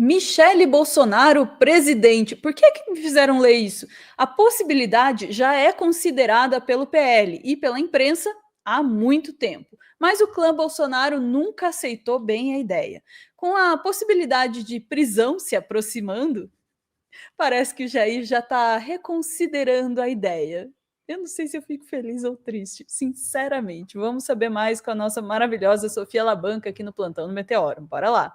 Michele Bolsonaro, presidente. Por que me fizeram ler isso? A possibilidade já é considerada pelo PL e pela imprensa há muito tempo. Mas o clã Bolsonaro nunca aceitou bem a ideia. Com a possibilidade de prisão se aproximando, parece que o Jair já está reconsiderando a ideia. Eu não sei se eu fico feliz ou triste, sinceramente. Vamos saber mais com a nossa maravilhosa Sofia Labanca aqui no Plantão do Meteoro. Bora lá.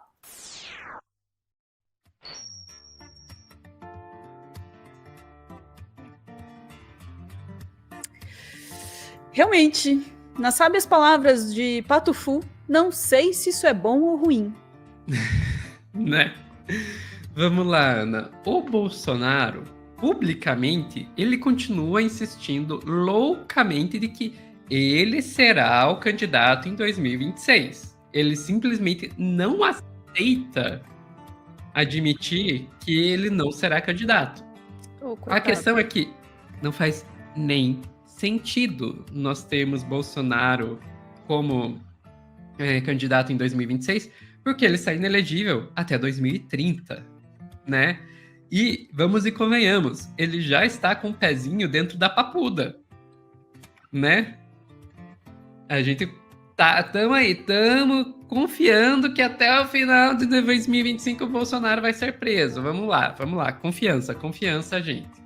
Realmente, nas sábias palavras de Pato Fu, não sei se isso é bom ou ruim. Né? Vamos lá, Ana. O Bolsonaro, publicamente, ele continua insistindo loucamente de que ele será o candidato em 2026. Ele simplesmente não aceita admitir que ele não será candidato. A questão é que não faz nem sentido nós termos Bolsonaro como candidato em 2026, porque ele está inelegível até 2030, né? E vamos e convenhamos, ele já está com o pezinho dentro da papuda, né? A gente estamos confiando que até o final de 2025 o Bolsonaro vai ser preso. Vamos lá, confiança, gente.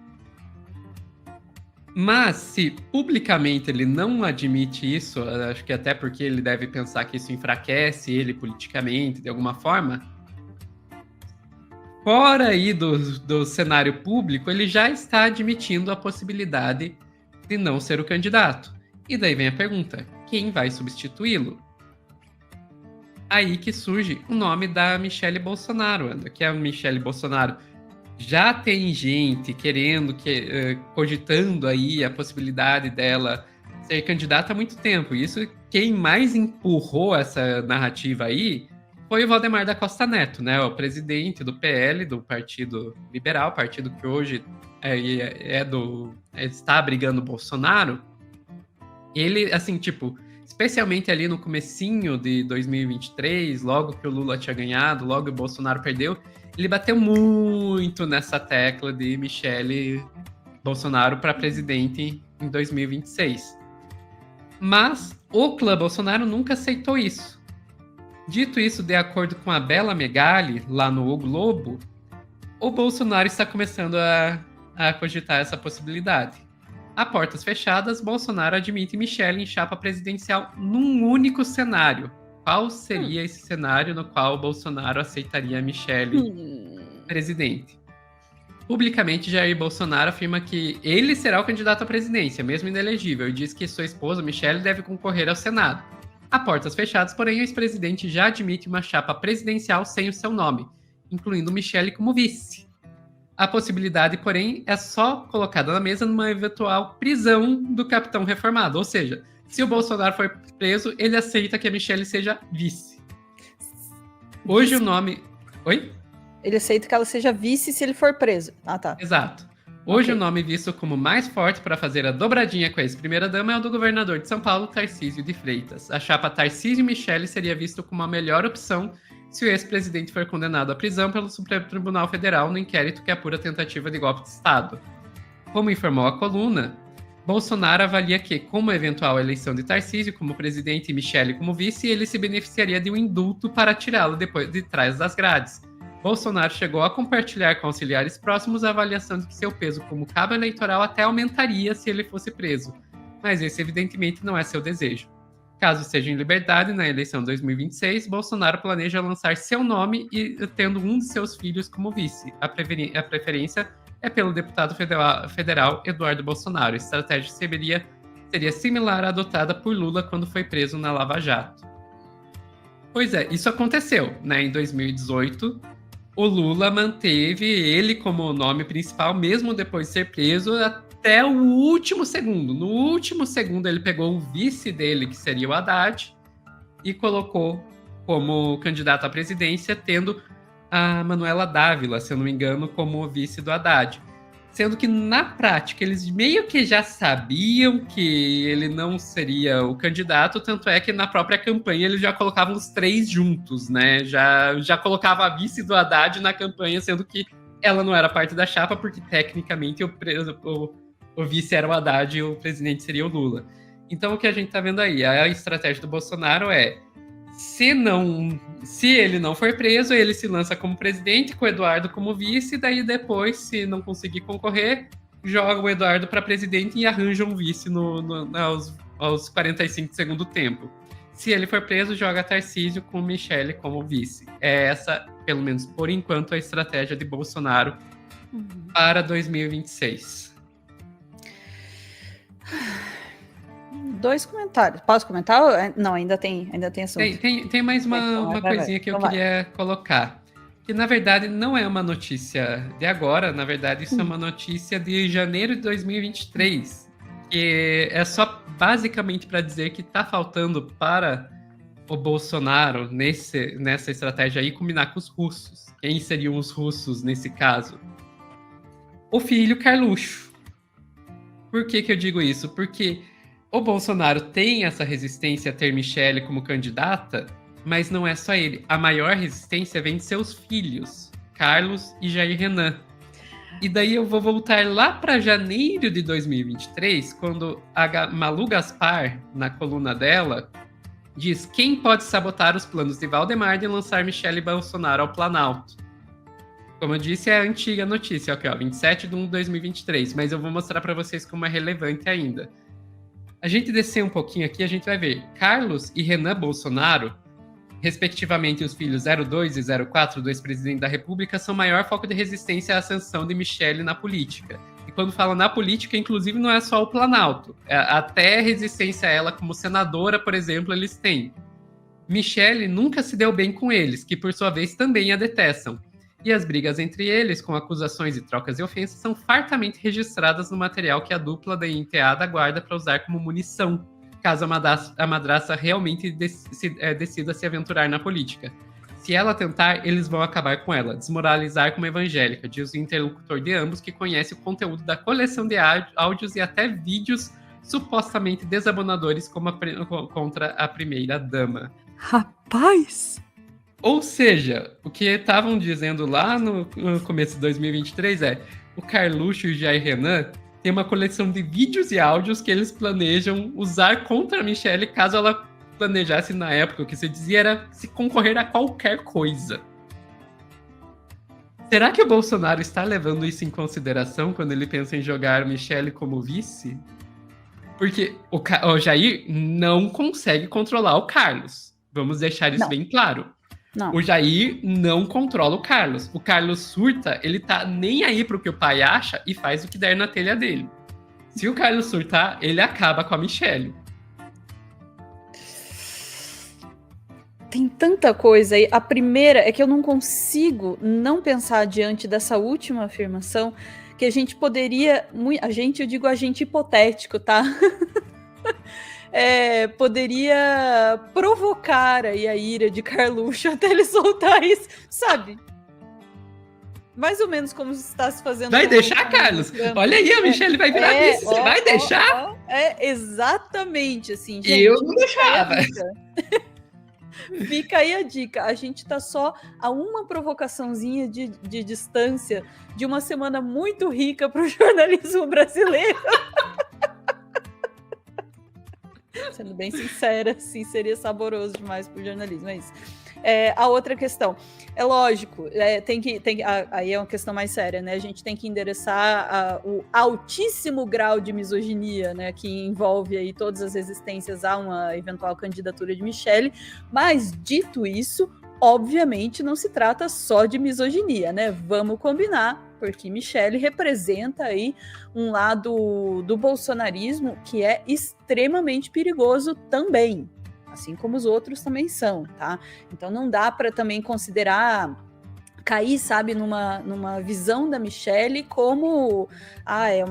Mas se publicamente ele não admite isso, acho que até porque ele deve pensar que isso enfraquece ele politicamente de alguma forma, fora aí do cenário público, ele já está admitindo a possibilidade de não ser o candidato. E daí vem a pergunta, quem vai substituí-lo? Aí que surge o nome da Michele Bolsonaro, que a Michele Bolsonaro já tem gente querendo, cogitando aí a possibilidade dela ser candidata há muito tempo. Isso, quem mais empurrou essa narrativa aí foi o Valdemar da Costa Neto, né? O presidente do PL, do Partido Liberal, partido que hoje está abrigando o Bolsonaro. Ele, assim, tipo, especialmente ali no comecinho de 2023, logo que o Lula tinha ganhado, logo que o Bolsonaro perdeu, ele bateu muito nessa tecla de Michele Bolsonaro para presidente em 2026. Mas o clã Bolsonaro nunca aceitou isso. Dito isso, de acordo com a Bela Megali, lá no O Globo, o Bolsonaro está começando a cogitar essa possibilidade. A portas fechadas, Bolsonaro admite Michele em chapa presidencial num único cenário. Qual seria esse cenário no qual o Bolsonaro aceitaria a Michele presidente? Publicamente, Jair Bolsonaro afirma que ele será o candidato à presidência, mesmo inelegível, e diz que sua esposa, Michele, deve concorrer ao Senado. A portas fechadas, porém, o ex-presidente já admite uma chapa presidencial sem o seu nome, incluindo Michele como vice. A possibilidade, porém, é só colocada na mesa numa eventual prisão do capitão reformado, ou seja, se o Bolsonaro for preso, ele aceita que a Michele seja vice. Hoje o nome... Oi? Ele aceita que ela seja vice se ele for preso. Ah, tá. Exato. Hoje o nome visto como mais forte para fazer a dobradinha com a ex-primeira-dama é o do governador de São Paulo, Tarcísio de Freitas. A chapa Tarcísio e Michele seria visto como a melhor opção se o ex-presidente for condenado à prisão pelo Supremo Tribunal Federal no inquérito que apura a tentativa de golpe de Estado. Como informou a coluna, Bolsonaro avalia que, como eventual eleição de Tarcísio como presidente e Michele como vice, ele se beneficiaria de um indulto para tirá-lo depois de trás das grades. Bolsonaro chegou a compartilhar com auxiliares próximos a avaliação de que seu peso como cabo eleitoral até aumentaria se ele fosse preso, mas esse evidentemente não é seu desejo. Caso seja em liberdade na eleição de 2026, Bolsonaro planeja lançar seu nome e tendo um de seus filhos como vice. A preferência é pelo deputado federal Eduardo Bolsonaro. A estratégia seria similar à adotada por Lula quando foi preso na Lava Jato. Pois é, isso aconteceu, né? Em 2018, o Lula manteve ele como nome principal, mesmo depois de ser preso, até o último segundo. No último segundo, ele pegou o vice dele, que seria o Haddad, e colocou como candidato à presidência, tendo a Manuela Dávila, se eu não me engano, como vice do Haddad. Sendo que, na prática, eles meio que já sabiam que ele não seria o candidato, tanto é que na própria campanha eles já colocavam os três juntos, né? Já colocava a vice do Haddad na campanha, sendo que ela não era parte da chapa, porque tecnicamente o vice era o Haddad e o presidente seria o Lula. Então o que a gente tá vendo aí, a estratégia do Bolsonaro é, se ele não for preso, ele se lança como presidente, com o Eduardo como vice, daí depois, se não conseguir concorrer, joga o Eduardo para presidente e arranja um vice aos 45 do segundo tempo. Se ele for preso, joga Tarcísio com Michele como vice. É essa, pelo menos por enquanto, a estratégia de Bolsonaro para 2026. 2 comentários. Posso comentar? Não, ainda tem assunto. Tem mais uma coisinha que eu queria colocar. Que, na verdade, não é uma notícia de agora. Na verdade, isso é uma notícia de janeiro de 2023. Que é só basicamente para dizer que está faltando para o Bolsonaro, nessa estratégia aí, combinar com os russos. Quem seriam os russos nesse caso? O filho Carluxo. Por que eu digo isso? Porque o Bolsonaro tem essa resistência a ter Michele como candidata, mas não é só ele. A maior resistência vem de seus filhos, Carlos e Jair Renan. E daí eu vou voltar lá para janeiro de 2023, quando a Malu Gaspar, na coluna dela, diz quem pode sabotar os planos de Valdemar de lançar Michele Bolsonaro ao Planalto. Como eu disse, é a antiga notícia, aqui, ó, 27 de 1 de 2023, mas eu vou mostrar para vocês como é relevante ainda. A gente descer um pouquinho aqui, a gente vai ver Carlos e Renan Bolsonaro, respectivamente os filhos 02 e 04 do ex-presidente da República, são o maior foco de resistência à ascensão de Michele na política. E quando falo na política, inclusive, não é só o Planalto. Até resistência a ela como senadora, por exemplo, eles têm. Michele nunca se deu bem com eles, que por sua vez também a detestam. E as brigas entre eles, com acusações e trocas de ofensas, são fartamente registradas no material que a dupla da enteada guarda para usar como munição, caso a madrasta realmente decida se aventurar na política. Se ela tentar, eles vão acabar com ela, desmoralizar como evangélica, diz o interlocutor de ambos, que conhece o conteúdo da coleção de áudios e até vídeos supostamente desabonadores contra a primeira-dama. Rapaz! Ou seja, o que estavam dizendo lá no começo de 2023 é o Carluxo e o Jair Renan tem uma coleção de vídeos e áudios que eles planejam usar contra a Michele caso ela planejasse na época. O que se dizia era se concorrer a qualquer coisa. Será que o Bolsonaro está levando isso em consideração quando ele pensa em jogar Michele como vice? Porque o Jair não consegue controlar o Carlos. Vamos deixar isso bem claro. Não. O Jair não controla o Carlos. O Carlos surta, ele tá nem aí pro que o pai acha e faz o que der na telha dele. Se o Carlos surtar, ele acaba com a Michele. Tem tanta coisa aí. A primeira é que eu não consigo não pensar diante dessa última afirmação que a gente poderia... eu digo a gente hipotético, tá? Poderia provocar aí a ira de Carluxo até ele soltar isso, sabe? Mais ou menos como está se fazendo. Vai deixar, Carlos? Olha aí, a Michele vai virar vice. Você vai deixar? Exatamente assim, gente. Eu não deixava. Fica aí a dica. A gente tá só a uma provocaçãozinha de distância de uma semana muito rica para o jornalismo brasileiro. Sendo bem sincera, sim, seria saboroso demais pro jornalismo, é isso. A outra questão, é lógico, aí é uma questão mais séria, né? A gente tem que endereçar o altíssimo grau de misoginia, né? Que envolve aí todas as resistências a uma eventual candidatura de Michele, mas dito isso, obviamente não se trata só de misoginia, né? Vamos combinar, porque Michele representa aí um lado do bolsonarismo que é extremamente perigoso também, assim como os outros também são, tá? Então não dá para também cair, sabe, numa visão da Michele como é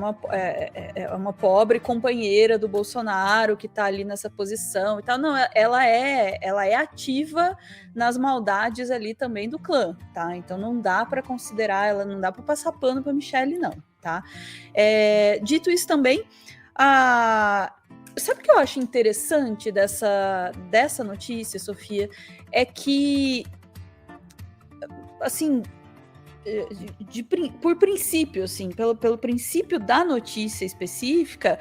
uma pobre companheira do Bolsonaro que tá ali nessa posição e tal. Não, ela é ativa nas maldades ali também do clã, tá? Então não dá para considerar ela, não dá para passar pano para Michele, não. tá? Dito isso também, sabe o que eu acho interessante dessa notícia, Sofia? É que, assim, por princípio, assim, pelo princípio da notícia específica,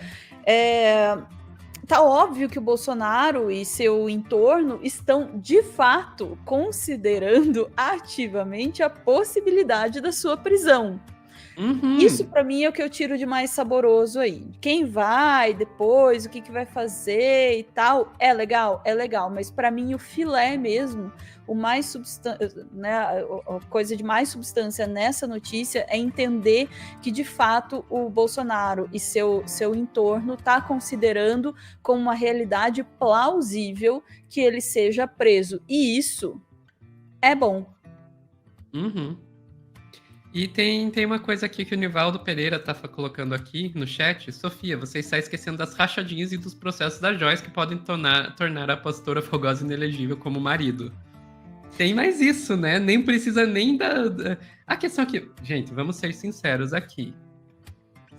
tá óbvio que o Bolsonaro e seu entorno estão, de fato, considerando ativamente a possibilidade da sua prisão. Isso, para mim, é o que eu tiro de mais saboroso aí. Quem vai depois, o que vai fazer e tal, é legal, mas para mim o filé mesmo, o mais né, a coisa de mais substância nessa notícia é entender que, de fato, o Bolsonaro e seu entorno está considerando como uma realidade plausível que ele seja preso. E isso é bom. E tem uma coisa aqui que o Nivaldo Pereira tá colocando aqui no chat. Sofia, você está esquecendo das rachadinhas e dos processos da Joyce que podem tornar a pastora Fogosa inelegível como marido. Tem mais isso, né? Nem precisa nem da... A questão aqui... Gente, vamos ser sinceros aqui.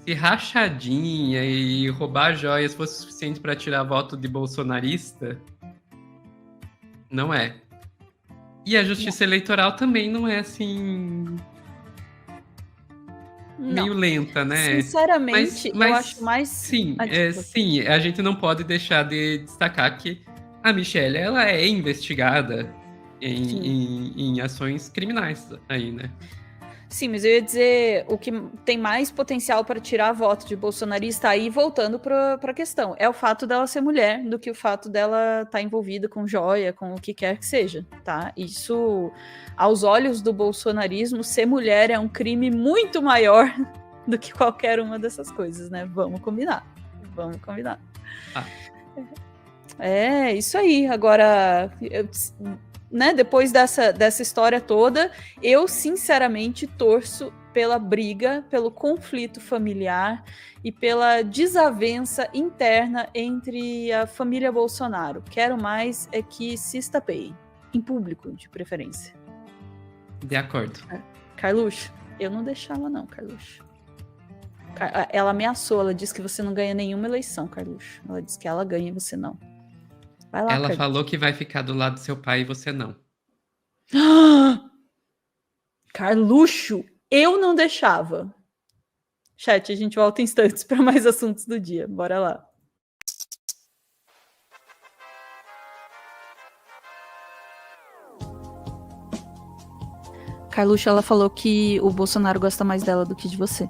Se rachadinha e roubar joias fosse suficiente para tirar voto de bolsonarista, não é. E a justiça eleitoral também não é assim... meio lenta, né? Sinceramente, eu acho mais... Sim, sim, a gente não pode deixar de destacar que a Michelle, ela é investigada em ações criminais aí, né? Sim, mas eu ia dizer, o que tem mais potencial para tirar voto de bolsonarista aí, voltando para a questão, é o fato dela ser mulher, do que o fato dela estar envolvida com joia, com o que quer que seja, tá? Isso, aos olhos do bolsonarismo, ser mulher é um crime muito maior do que qualquer uma dessas coisas, né? Vamos combinar. É, isso aí. Agora... né, depois dessa história toda, eu sinceramente torço pela briga, pelo conflito familiar e pela desavença interna entre a família Bolsonaro. Quero mais é que se estapeie, em público, de preferência. De acordo. Carluxo, eu não deixava não, Carluxo. Ela ameaçou, ela disse que você não ganha nenhuma eleição, Carluxo. Ela disse que ela ganha e você não. Vai lá, ela falou que vai ficar do lado do seu pai e você não. Carluxo, eu não deixava. Chat, a gente volta em instantes para mais assuntos do dia. Bora lá. Carluxo, ela falou que o Bolsonaro gosta mais dela do que de você.